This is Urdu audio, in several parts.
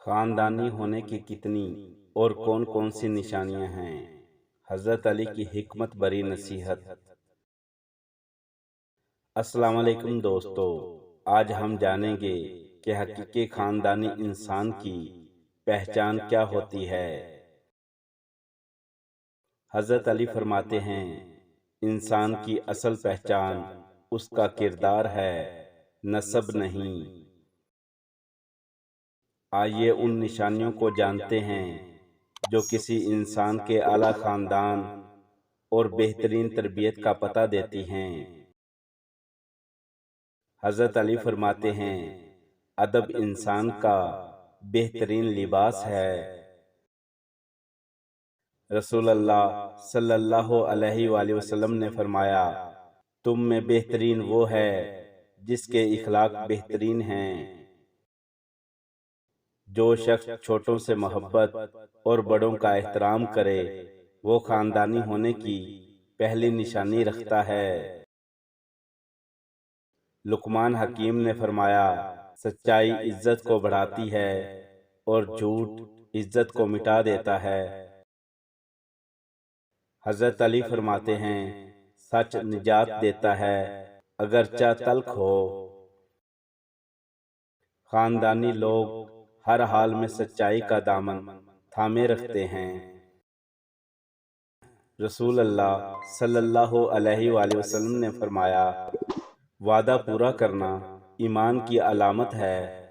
خاندانی ہونے کی کتنی اور کون کون سی نشانیاں ہیں؟ حضرت علی کی حکمت بری نصیحت۔ السلام علیکم دوستو، آج ہم جانیں گے کہ حقیقی خاندانی انسان کی پہچان کیا ہوتی ہے۔ حضرت علی فرماتے ہیں، انسان کی اصل پہچان اس کا کردار ہے، نسب نہیں۔ آئیے ان نشانیوں کو جانتے ہیں جو کسی انسان کے اعلیٰ خاندان اور بہترین تربیت کا پتہ دیتی ہیں۔ حضرت علی فرماتے ہیں، ادب انسان کا بہترین لباس ہے۔ رسول اللہ صلی اللہ علیہ وآلہ وسلم نے فرمایا، تم میں بہترین وہ ہے جس کے اخلاق بہترین ہیں۔ جو شخص چھوٹوں سے محبت اور بڑوں کا احترام کرے وہ خاندانی ہونے کی پہلی نشانی رکھتا ہے۔ لقمان حکیم نے فرمایا، سچائی عزت کو بڑھاتی ہے اور جھوٹ عزت کو مٹا دیتا ہے۔ حضرت علی فرماتے ہیں، سچ نجات دیتا ہے اگرچہ تلخ ہو۔ خاندانی لوگ ہر حال میں سچائی کا دامن تھامے رکھتے ہیں۔ رسول اللہ صلی اللہ علیہ وآلہ وسلم نے فرمایا، وعدہ پورا کرنا ایمان کی علامت ہے۔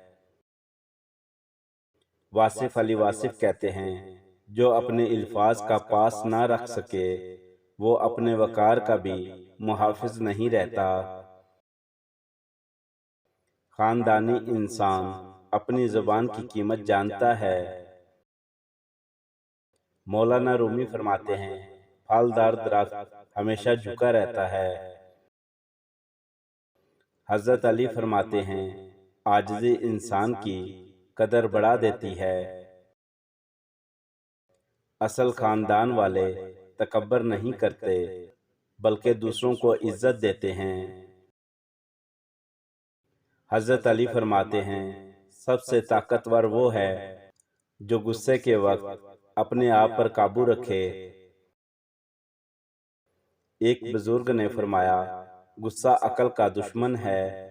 واصف علی واصف کہتے ہیں، جو اپنے الفاظ کا پاس نہ رکھ سکے وہ اپنے وقار کا بھی محافظ نہیں رہتا۔ خاندانی انسان اپنی زبان کی قیمت جانتا ہے۔ مولانا رومی فرماتے ہیں، پھلدار درخت ہمیشہ جھکا رہتا ہے۔ حضرت علی فرماتے ہیں، عاجزی انسان کی قدر بڑھا دیتی ہے۔ اصل خاندان والے تکبر نہیں کرتے بلکہ دوسروں کو عزت دیتے ہیں۔ حضرت علی فرماتے ہیں، سب سے طاقتور وہ ہے جو غصے کے وقت اپنے آپ پر قابو رکھے۔ ایک بزرگ نے فرمایا، غصہ عقل کا دشمن ہے۔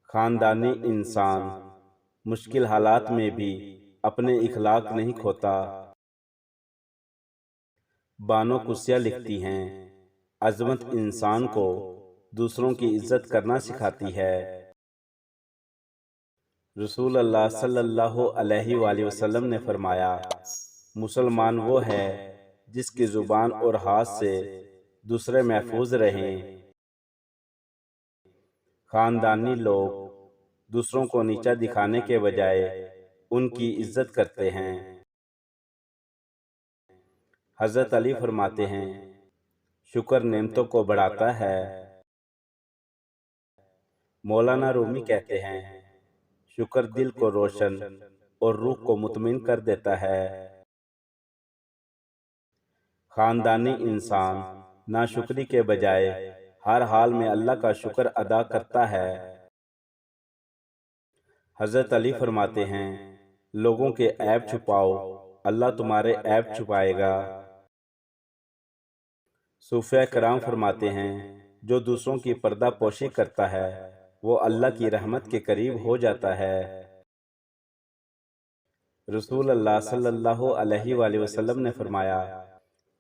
خاندانی انسان مشکل حالات میں بھی اپنے اخلاق نہیں کھوتا۔ بانو قدسیہ لکھتی ہیں، عظمت انسان کو دوسروں کی عزت کرنا سکھاتی ہے۔ رسول اللہ صلی اللہ علیہ وآلہ وسلم نے فرمایا، مسلمان وہ ہے جس کی زبان اور ہاتھ سے دوسرے محفوظ رہیں۔ خاندانی لوگ دوسروں کو نیچا دکھانے کے بجائے ان کی عزت کرتے ہیں۔ حضرت علی فرماتے ہیں، شکر نعمتوں کو بڑھاتا ہے۔ مولانا رومی کہتے ہیں، شکر دل کو روشن اور روح کو مطمئن کر دیتا ہے۔ خاندانی انسان ناشکری کے بجائے ہر حال میں اللہ کا شکر ادا کرتا ہے۔ حضرت علی فرماتے ہیں، لوگوں کے عیب چھپاؤ، اللہ تمہارے عیب چھپائے گا۔ صوفیہ کرام فرماتے ہیں، جو دوسروں کی پردہ پوشی کرتا ہے وہ اللہ کی رحمت کے قریب ہو جاتا ہے۔ رسول اللہ صلی اللہ علیہ وآلہ وسلم نے فرمایا،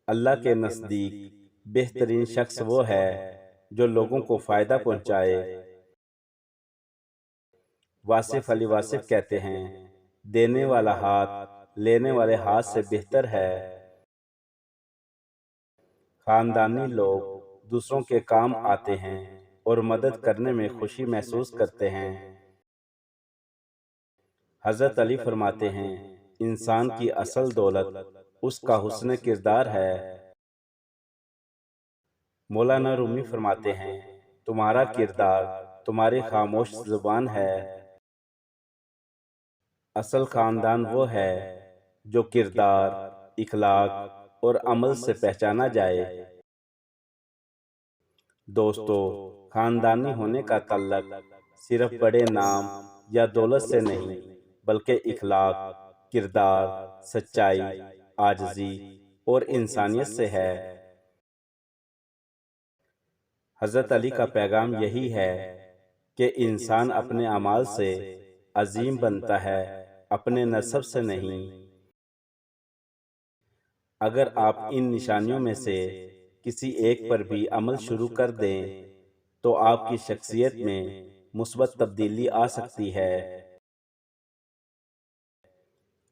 اللہ کے نزدیک بہترین شخص وہ ہے جو لوگوں کو فائدہ پہنچائے۔ واصف علی واصف کہتے ہیں، دینے والا ہاتھ لینے والے ہاتھ سے بہتر ہے۔ خاندانی لوگ دوسروں کے کام آتے ہیں اور مدد کرنے میں خوشی محسوس کرتے ہیں۔ حضرت علی فرماتے ہیں، انسان کی اصل دولت اس کا حسن کردار ہے۔ مولانا رومی فرماتے ہیں، تمہارا کردار تمہاری خاموش زبان ہے۔ اصل خاندان وہ ہے جو کردار، اخلاق اور عمل سے پہچانا جائے۔ دوستو، خاندانی ہونے کا تعلق صرف بڑے نام یا دولت سے نہیں بلکہ اخلاق، کردار، سچائی، عاجزی اور انسانیت سے ہے۔ حضرت علی کا پیغام یہی ہے کہ انسان اپنے اعمال سے عظیم بنتا ہے، اپنے نسب سے نہیں۔ اگر آپ ان نشانیوں میں سے کسی ایک پر بھی عمل شروع کر دیں تو آپ کی شخصیت میں مثبت تبدیلی آ سکتی ہے۔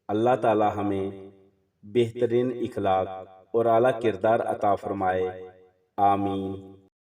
اللہ تعالی ہمیں بہترین اخلاق اور اعلیٰ کردار عطا فرمائے، آمین۔